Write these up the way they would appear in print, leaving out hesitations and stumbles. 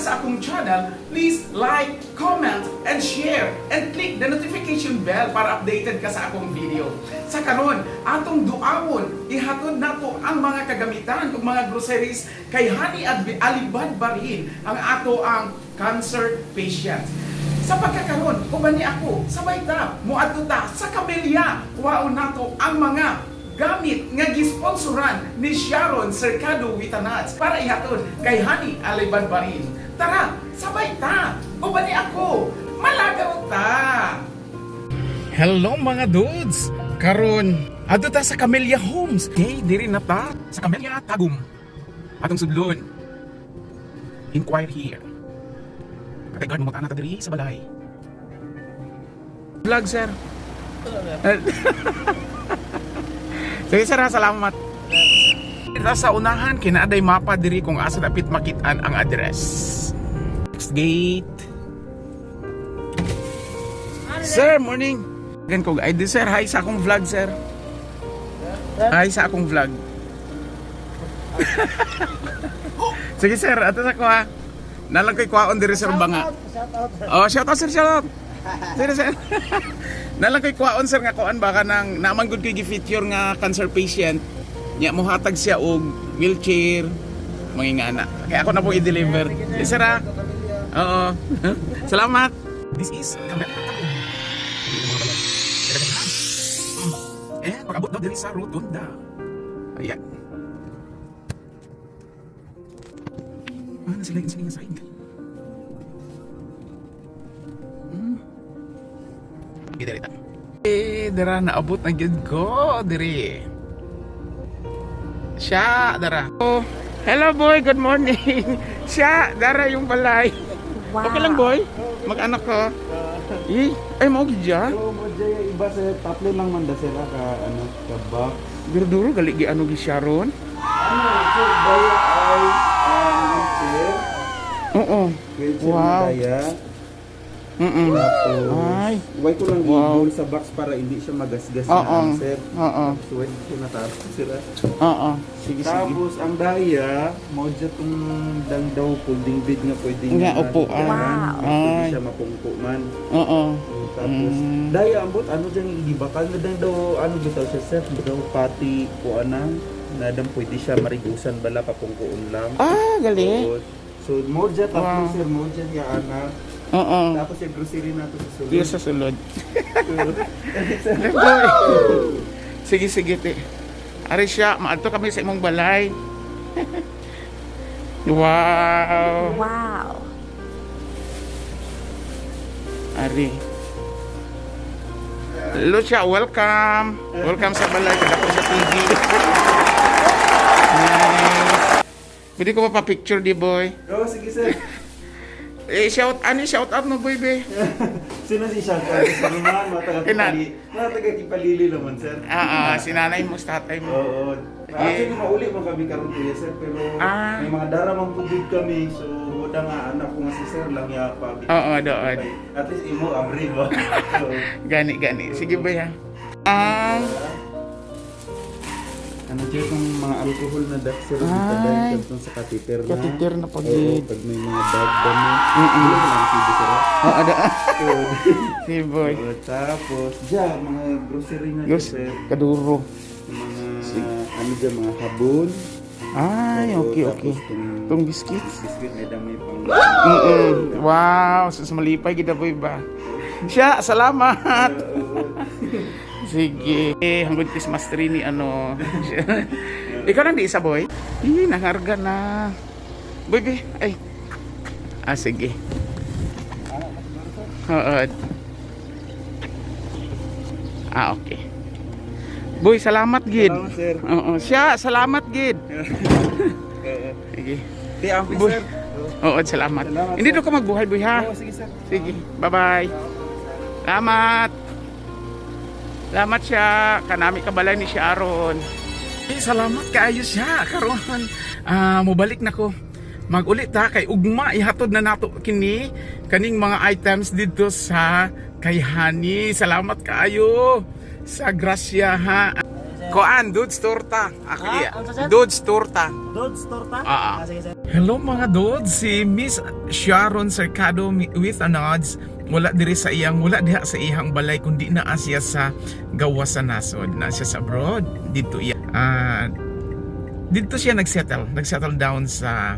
sa akong channel, please like, comment, and share, and click the notification bell para updated ka sa akong video. Sa karon, atong duawon, ihatod nato ang mga kagamitan ug mga groceries kay Hani Alibad Barin ang ato ang cancer patient. Sa pagkakaroon, uban ni ako, sabay ta, muadto ta sa Camellia, kuhaon nato ang mga gamit nga gisponsoran ni Sharon Cercado Witanats para ihatod kay Hani Alibad Barin. Tara, sabay ta, uban ni ako, malagaw ta! Hello mga dudes! Karon, adto ta sa Camellia Homes. Okay, diri na ta sa Camellia Tagum. Atong sudlon. Inquire here. Katay mo na ta diri sa balay. Vlog sir. Sige sir, salamat. Dito sa unahan kinaaday mapa diri kung asa dapat makitaan ang address. Next gate. Sir, morning. Gan ko ID sir, hi sa akong vlog sir. Hi sa akong vlog. Sige sir, ato sa ko ha. Nalang ko'y kwaon diri sir banga. Oh, shout out sir, shout out. Sir. Nalang ko'y kwaon sir nga kuan baka nang naman gud ko'y gi-feature nga cancer patient. Nya mo hatag siya og wheelchair mangingana. Kaya ako na po i-deliver. Yes sir ha. Oo. Salamat. This is pag-abot daw diri sa rotunda. Ayan. Sila nga side. Diri ta. Dara naabot na gyud ko diri. Siya, dara. Oh, hello boy, good morning. Siya, dara yung balay. Wow. Okay lang boy. Mag-anak ko. Ay mo gid ya. Mo jay iba sa tatlo lang man da sila ka ano ka box. Duro gali gi ano gi Sharon. Ano so daya ay chair. Oo. Wow. Daya. Ay. Why ko lang Wow. i-hold sa box para hindi siya magasgas Oo. na sir. Oo. So wait ko natapos sila. Oo. Sige. Tapos ang daya mo dya tong dang daw folding bed nga pwede Nga upuan. Wow. Ay. Pwede siya mapungko man. Oo. Tapos daya ambot ano dyan gibakan na dang daw ano bitaw siya sir daw pati ko anang na dang pwede siya marigusan bala papungkoon lang. Ah, gali. So mo dyan tatlo Wow. sir mo dyan ya anak. Oo. Tapos yung grocery nato sa sulod. Diyo sa sulod. Sige te. Ari siya, maadto kami sa imong balay. Wow. Wow. Ari. Lucia, welcome. Welcome sa balay kada ko sa TV. Nice. Pwede ko pa picture di boy. Oh, sige sir. Shout out no boy be. Sino si Sean? Sa naman, matagakipalili naman sir. Si nanay mo, sa tatay mo. Oo. Actually, mauli mo kami karon kuya sir, pero may mga daramang pugid kami, so wala nga anak ko nga si sir lang ya pa. Oo, doon. At least imo abri ba? So, Gani. Sige ba ya? ano dyan itong mga alcohol na dak sir, Ay. dahil itong sa catheter na. Catheter na pag Oo, pag may mga bag ba mo. Hindi ko lang sige sir. Oo, si boy. Tapos, dyan, mga grocery na dyan sir. Kaduro. Mga, ano dyan, mga habon. Ay, Oo, okay. tapos Itong biscuits. biscuit may dami pang Wow, sus malipay gid boy ba? Siya, salamat. Sige. Hanggang Christmas tree ni ano. Ikaw nang di isa boy? Nangarga na. Boy, be. Ay. Sige. Oo. Okay. Boy, salamat gid. Salamat, sir. Oo, siya, salamat gid. Sige. Di ampi Boy. sir. Oo, salamat. Salamat, Hindi sir. do ka magbuhay boy ha. Oo, sige sir. Sige, bye-bye. Salamat. Salamat siya. Kanami kabalay ni Sharon. Salamat kaayo siya. Karon mobalik na ko. Magulit ha kay ugma ihatod na nato kini kaning mga items dito sa kay Hani. Salamat kaayo sa grasya ha. Koan, Dudes Torta. Actually, ano sir? Dudes Torta. Dodge Torta? Sige sir. Hello mga Dudes, si Miss Sharon Cercado with a nods. Wala diri sa iyang, wala diha sa iyang balay kundi naa siya sa gawas sa nasod, na siya sa abroad. Dito iya. Dito siya nagsettle down sa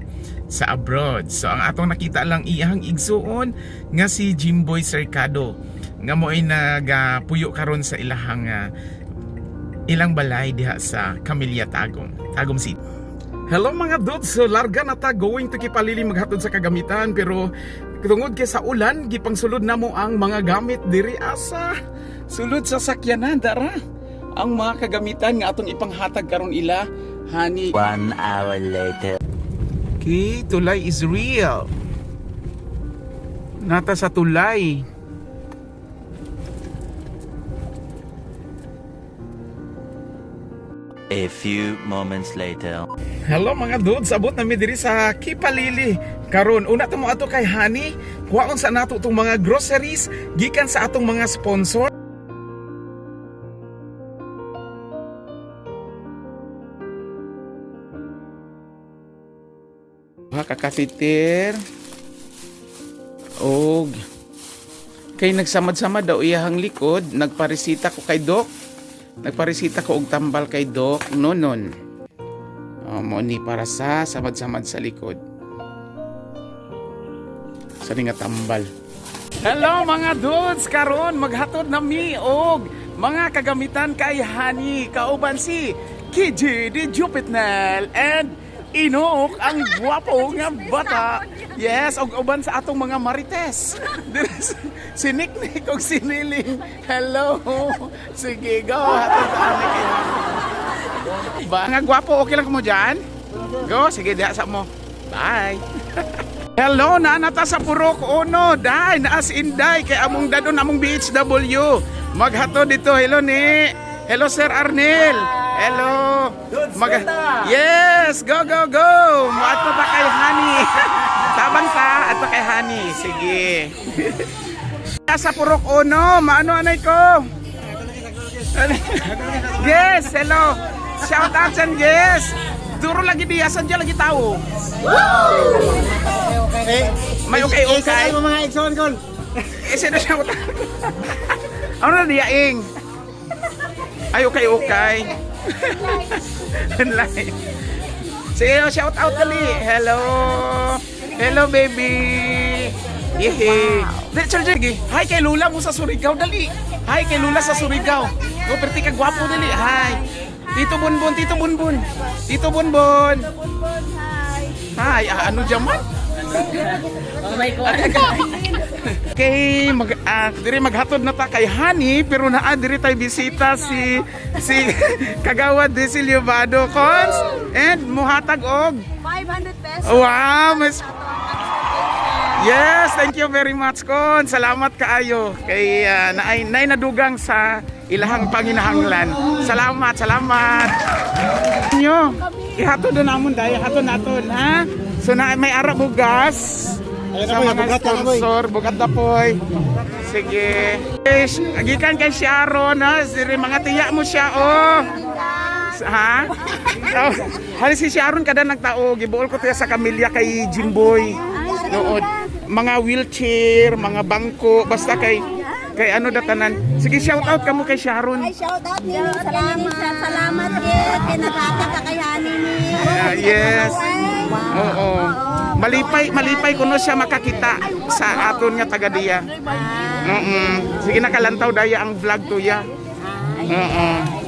abroad. So ang atong nakita lang iyang igsuon nga si Jimboy Cercado nga mo ay nagapuyo karon sa ilang balay diha sa Camilla Tagum City. Hello mga dudes, so larga na ta going to Kipalili maghatod sa kagamitan, pero tungod kay sa ulan gipang sulod na mo ang mga gamit diri asa sulod sa sakyanan dara ang mga kagamitan nga atong ipanghatag karon ila honey. 1 hour later. Okay, tulay is real. Nata sa tulay. A few moments later. Hello mga dudes, abot na mi diri sa Kipalili. Karon una to mo ato kay Honey, kuhaon sa nato tong mga groceries gikan sa atong mga sponsor. Kakasitir. Og kay nagsamad-samad daw iyahang likod, nagparesita ko kay Doc. Nagparesita ko og tambal kay Doc nonon. Mo ni para sa samad-samad sa likod. Sa nga tambal. Hello mga dudes, karon maghatod na mi og mga kagamitan kay Honey, kauban si KJ di Jupitnel and Inok ang gwapo nga bata. Yes, og uban sa atong mga marites. Si Nick og si Niling. Hello. Sige, go. Hatod ka na kay ba nga gwapo, okay lang mo dyan? Go, sige, diha sa mo. Bye. Hello, naanata sa Purok Uno. Day, naas inday kay among dadon among BHW. Maghatod dito. Hello ni. Hello Sir Arnel. Hello. Yes, go. Ato ta kay Honey. Tabang ta ato kay Honey. Sige. Sa Purok Uno, maano anay ko? Yes, hello. Shout out and yes. Duro lagi diya, sadya lagi tao. May okay. Isa mo mga Exxon Col. Ese na siya. Ano na diya ing? Ay okay. Online. Sige, shout out dali. Hello baby. Yehe. Hi kay Lula mo sa Surigao dali. Hi kay Lula sa Surigao. Go perti ka gwapo dali. Hi. Tito Bunbun. Hi, ano jaman? Oh my God. Okay, diri maghatod na ta kay Honey, pero naa diri tay bisita si Kagawad Desilio Vado Cons and muhatag og 500 pesos. wow, mas yes, thank you very much Con. Salamat kaayo kay naay nadugang sa ilahang panginahanglan. Salamat. Nyo, ihatod na namon dai, hatod naton ha. So na may ara bugas. Sa mga sponsor, bugat na po'y. Sige. Agikan kay Sharon, ha? Mga tiya mo siya, oh. Ha? Oh, halos si Sharon kada nagtao. Gibuol ko tiya sa Camilla kay Jimboy. Nood. Mga wheelchair, mga bangko, basta kay ano datanan. Sige, shout out ka mo kay Sharon. Ay, shout out niyo. Salamat kay pinagkakakayanin niyo. Yes. Oo. Malipay kuno siya makakita sa aton nga taga diya. Sige nakalantaw daya ang vlog to ya.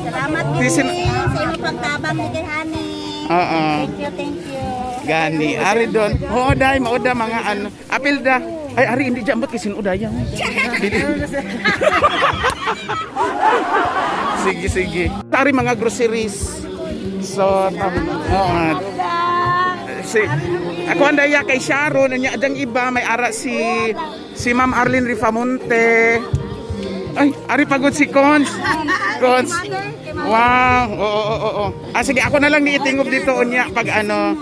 Salamat din sa iyong pagtabang ni kay Honey. Thank you. Gani, ari don. Oo day, mauda mga ano. Apil da. Ay ari hindi jambot kasi udaya. Sige. Tari mga groceries. So, ako andaya kay Sharon, nya adang iba may ara si Ma'am Arlene Rifamonte. Ay, ari pagod si Cons. Wow, oo. Sige, ako na lang niitingob dito unya pag ano.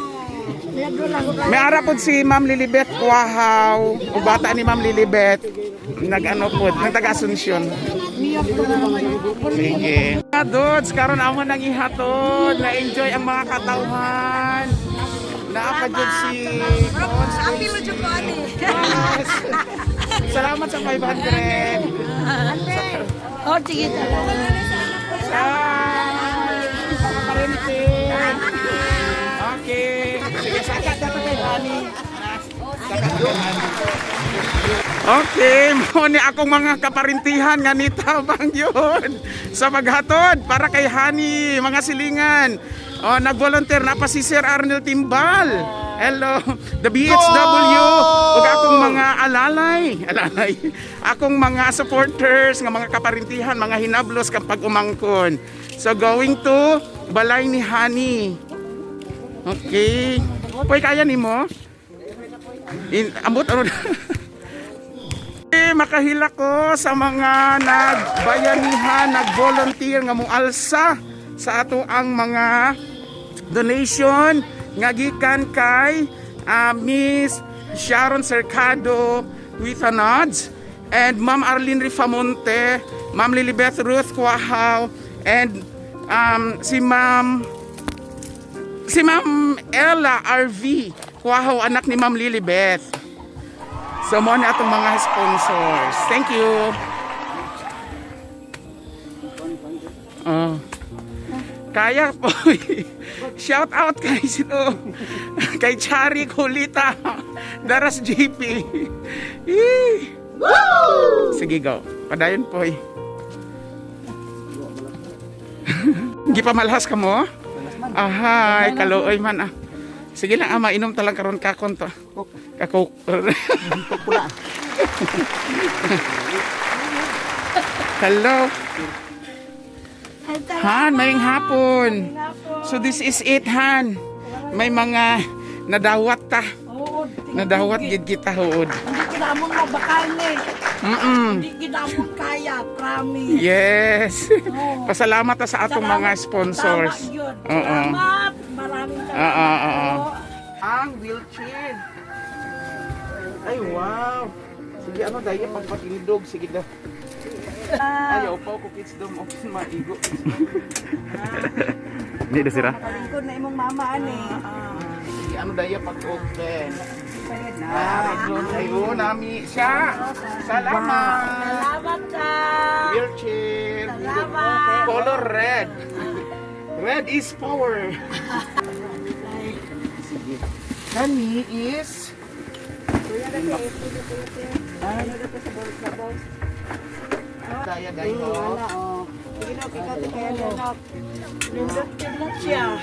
May arapod si Ma'am Lilibet Kuahaw, o bata ni Ma'am Lilibet. Nag-ano po, nag-taga-Asunsyon. Sige. Dudes, karon amo nang ihatod. Na-enjoy ang mga katawhan. Naakadjud si Yes. Salamat sa 500. Oh, sige. Okay. Sige, sakat na ito kay Honey. Sakat doon, Honey. Okay, mo ni akong mga kaparintihan nga nitabang yun sa maghatod para kay Honey, mga silingan. Oh, nag-volunteer na pa si Sir Arnel Timbal. Hello, the BHW. Ug akong mga alalay. Akong mga supporters, nga mga kaparintihan, mga hinablos kapag umangkon. So going to balay ni Honey. Okay. Poy kaya nimo? Ambot ano? Makahila ko sa mga nagbayanihan, nag-volunteer nga mualsa sa ato ang mga donation nga gikan kay Miss Sharon Cercado with a nods, and Ma'am Arlene Rifamonte, Ma'am Lilibet Ruth Kuahaw, and si Ma'am Ella RV Kuahaw, anak ni Ma'am Lilibet. So mo na atong mga sponsors. Thank you. Kaya po. Shout out kay sino. Kay Chari Kulita. Daras JP. Sige go. Padayon po. Gipamalhas ka mo? Ahay, kaluoy man ah. Sige lang ama, inom talang karon kakon to. Kakok. Hello. Han, maying hapon. So this is it, Han. May mga nadawat ta. Nadawat gid kita huod. Hindi kinamon mabakal eh. Hindi kinamon kaya, promise. Yes. Pasalamat ta sa atong mga sponsors. Tama yun. Oo. Salamat. Maraming salamat. Ang wheelchair. Ay, wow. Sige, ano dahil pagpatindog. Sige daw. Ayaw pa ako kids daw mo. Maigo. Hindi na sira. Kalingkod na imong mama ani. Sige, ano dahil pag-open. Ayun, nami siya. Salamat. Salamat ka. Wheelchair. Salamat. Color red. Red is power. Sige. Kani is Daya dayo. Pindot siya.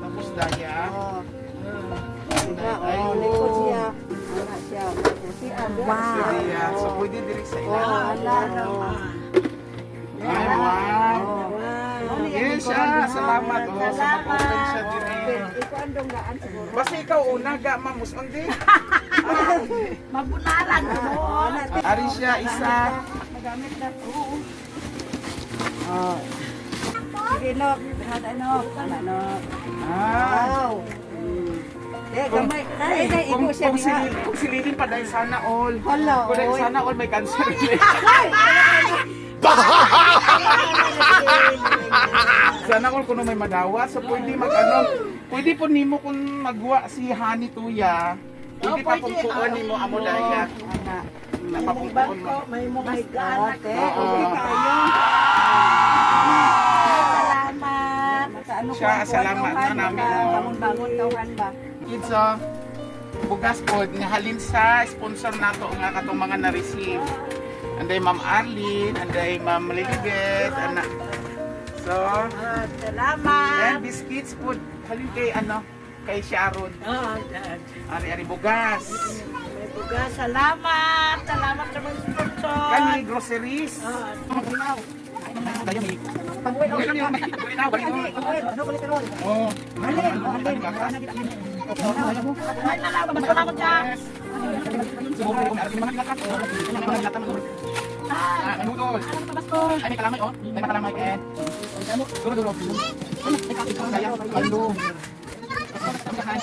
Tapos daya. Daya. So pwede diri sa ilalim. Ay, wow. Yes, siya. Salamat. Oh, sa mag-open siya diri. Basta ikaw una ga mamus undi. Mabunaran mo. Ari siya isa. Magamit na to. Sige, Nok. Hada, Nok. Hada, Nok. Ah. Gamay. Kung sililin pa dahil sana all. Hello. Kung dahil sana all may cancer. Sana all kuno may madawa. So pwede pwede po nimo kung magwa si Honey Tuya. Pwede pa kung kuon nimo amo daya. Napapungkuon mo. May mga higaan. Oo. Salamat. Siya, salamat na namin. Bangon-bangon tawhan ba? Kids, bugas po, halin sa sponsor nato nga katong mga na-receive. Anday Ma'am Arlene, anday Ma'am Lilibet, anak. So, Salamat. and biscuits po, halin kay kay Sharon. Ari-ari bugas. May bugas. Salamat. Salamat sa mga sponsor. Kani groceries. Oh. Salamat ka. Ay, may kalamay, oh. May kalamay, eh. Dulo. Ay, Ano ka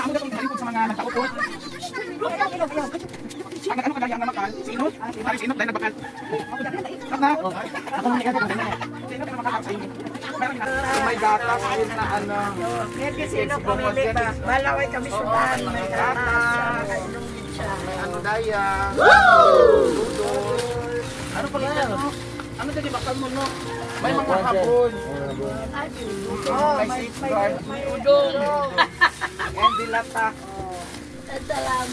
itong halipod sa mga nagkaupot? Ano kadali ang namakal? Si Inot? Si Inot dahil nagbakal. Inot na? Ako na Si Inot na namakal sa inyo. Meron na. Oh my God, ayun na ano. Ngayon sino pumili ba? Malaway kami sudan. May gatas. Ano daya? Ano pala yan? Ano dyan bakal mo no? May mga habon. May safeguard. May udong. And dilata.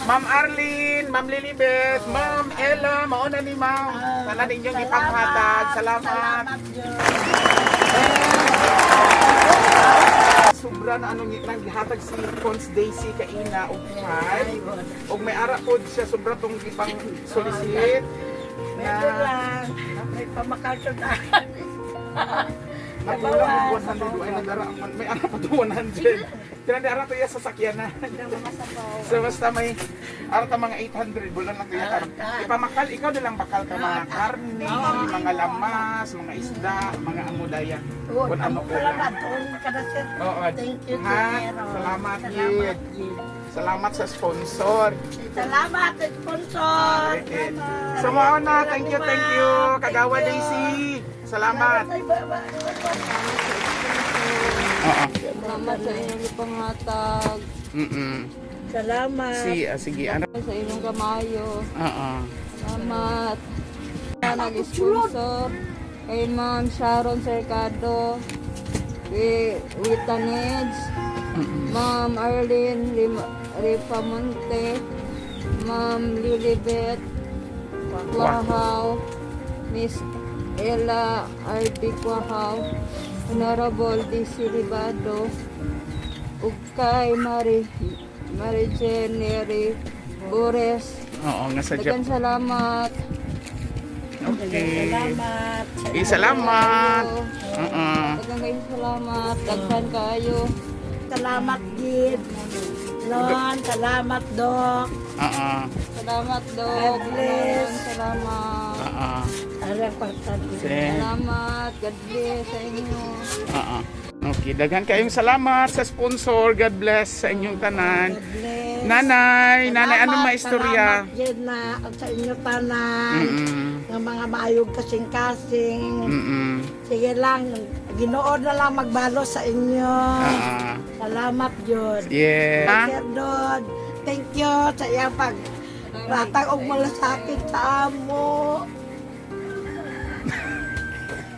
Ma'am Arlene, Ma'am Lilibet, Ma'am Ella, mauna ni Ma'am. Sana ninyong ipanghatag. Salamat. Sobra na anong naghatag si Cons Daisy kaina og buhay. Og may ara pod siya sobra tong ipang solicit. Medyo lang. May pamakalto na. Nagkulang og 100 ay nagara may ara pa to 100. Kaya di ara to iya sasakyan na. So basta may ara ta mga 800 bulan lang kaya karon. Ipamakal ikaw na lang bakal ka mga karne, mga lamas, mga isda, mga amudaya. Kung ano ko lang. Oo. Thank you, Ha? Jero. Salamat Yid. Salamat sa sponsor. Salamat, sponsor. So mao na, thank you. Kagawa Daisy. Salamat. Oo. Salamat sa inyong ipangatag. Salamat. Sige, ano? Sa inyong kamayo. Oo. Salamat. Nag-sponsor kay Ma'am Sharon Cercado, kay Wita Neds, Ma'am Arlene Ripamonte, Ma'am Lilibet Quahaw, Miss Ella R.B. Quahaw, Honorable D.C. Ribado, ug kay Marijeneri Bores. Oo, nga sa Dagan salamat. Okay. Salamat. Salamat. Dagan kayo salamat. Daghan kayo. Salamat, Gid. Lon, salamat, Dok. Oo. Salamat, Dok. God bless. Salamat. Oo. Alang pagtati. Salamat. God bless sa inyo. Oo. Okay, daghan kayong salamat sa sponsor. God bless sa inyong tanan. God bless. Nanay, ano maistorya? Salamat, Gid, na sa inyo tanan. Ng mga maayog kasing-kasing. Sige lang, Ginoo na lang magbalo sa inyo. Salamat, Jod. Yeah. Sir Dod, thank you sa iyang ratag og malasakit sa amo.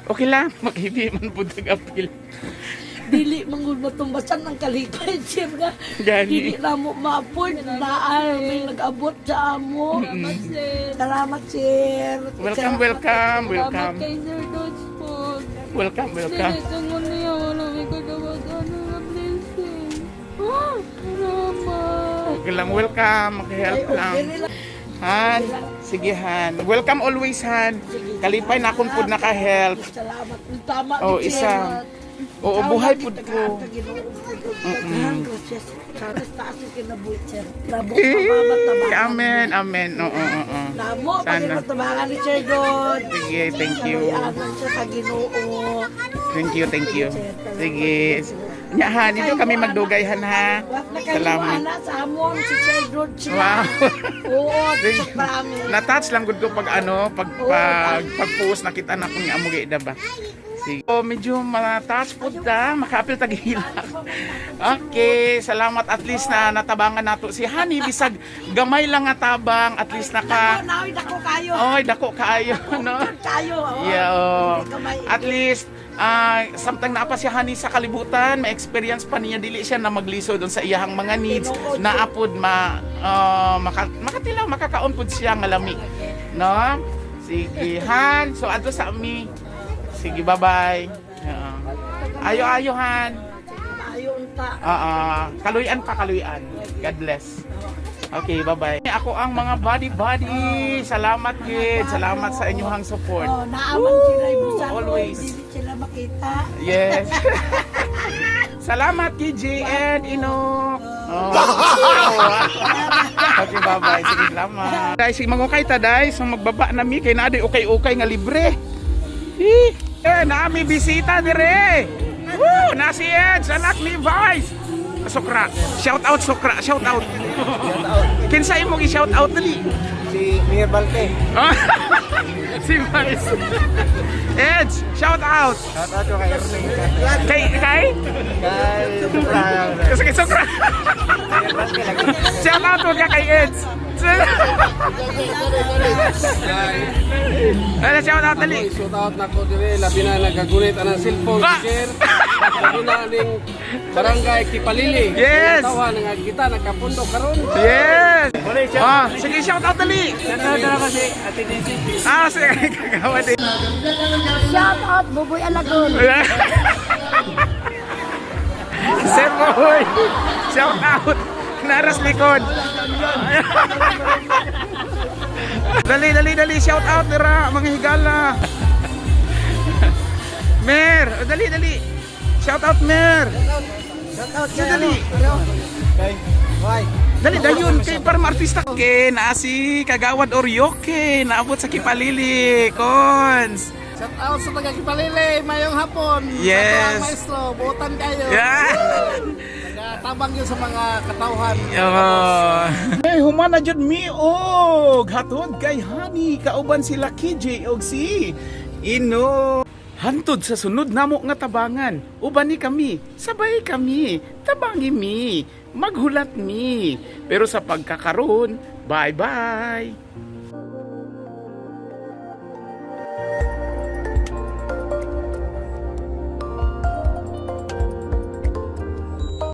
Okay lang, maghibi man po apil. Dili mangul matumbasan ng kalipay, sir nga. Gani. Dili na mo ma-afford na may nag-abot sa amo. Salamat, sir. Salamat, sir. Welcome. Salamat kay Sir Dodge po. Welcome. Dilitan mo niya. Wala may kagawagan na blessing. Salamat. Okay lang, welcome. Makahelp lang. Han, sige Han. Welcome always Han. Kalipay na akong pud naka-help. Salamat. Tama, Oh, sir. isa. Oo, buhay pud ko. Amen. Oo. Namo, Sana. pagkakatabangan ni Sir God. Sige, thank you. Nabayanan siya sa Ginoo. Thank you. Sige. Nya Han, dito kami magdugayhan ha. Salamat. Nakaliwana sa amon si Sir God siya. Wow. Oo, Thank sa promise. Na-touch lang gud ko pag pag-post nakita na ko ni amugi da ba. Sige. Oh, medyo ma-touch po da, makapil tagila. Okay, salamat at least na natabangan nato si Honey bisag gamay lang nga tabang at least naka Nawid ako kayo. Oy, dako kaayo no. Kayo. oo. Yeah. Oh. Hindi ka may- At least samtang naapa si Honey sa kalibutan, may experience pa niya dili siya na magliso doon sa iyahang mga needs na apod makatilaw makakaon pud siya nga lami. No? Sige, Han. So adto sa ami. Sige, bye-bye. Ayo Han. Ayo unta. Kaluyan. God bless. Okay, bye-bye. Ako ang mga buddy. Salamat, kid. Salamat sa inyong support. Oh, naaman sila ibusan. Always. Hindi sila makita. Yes. Salamat, KJ and Ino. Oh. Okay, bye-bye. Sige, salamat. Dahil si mangukay ta, dahil. So, magbaba na mi. Kaya na, okay nga libre. Nami bisita dire. Woo! Nasi Ed, anak ni Vice. Sokra. Shout out Sokra, shout out. Kinsa imo gi shout out dali? Si Mayor Balte. Si Maris. Edge, shout out. Shout out ko kay Ernie. Kay Kay Supra. Sige, Sokra. Shout out mo ka kay Edge. Ano, shout out dali. Shout out na ko dire labi na nagagunit anang cellphone Ah! share. Labi na ning barangay Kipalili. Yes! Tawa nga kita nakapundo karon. Yes! Ah, sige, shout out dali. Shout out ko si Ate Nancy. Ah, sige, kagawa din. Shout out, Buboy Alagon. Sir Boy, shout out. Naras likod. Dali, shout out dira mga higala. Mer, dali. Shout out Mer. Shout out Dali. Kay Why? Dali dayon kay para artista ken asi Kagawad Oryoke naabot sa Kipalili, Cons. Shout out sa taga Kipalili, mayong hapon. Yes. Sa maestro, buotan kayo. Yeah. Tabang yun sa mga katauhan. Hey, humana jud mi og hatod kay Hani kauban sila KJ og si Ino. Hantod sa sunod namo nga tabangan. Uban ni kami, sabay kami, tabangi mi, maghulat mi. Pero sa pagkakaroon, bye-bye.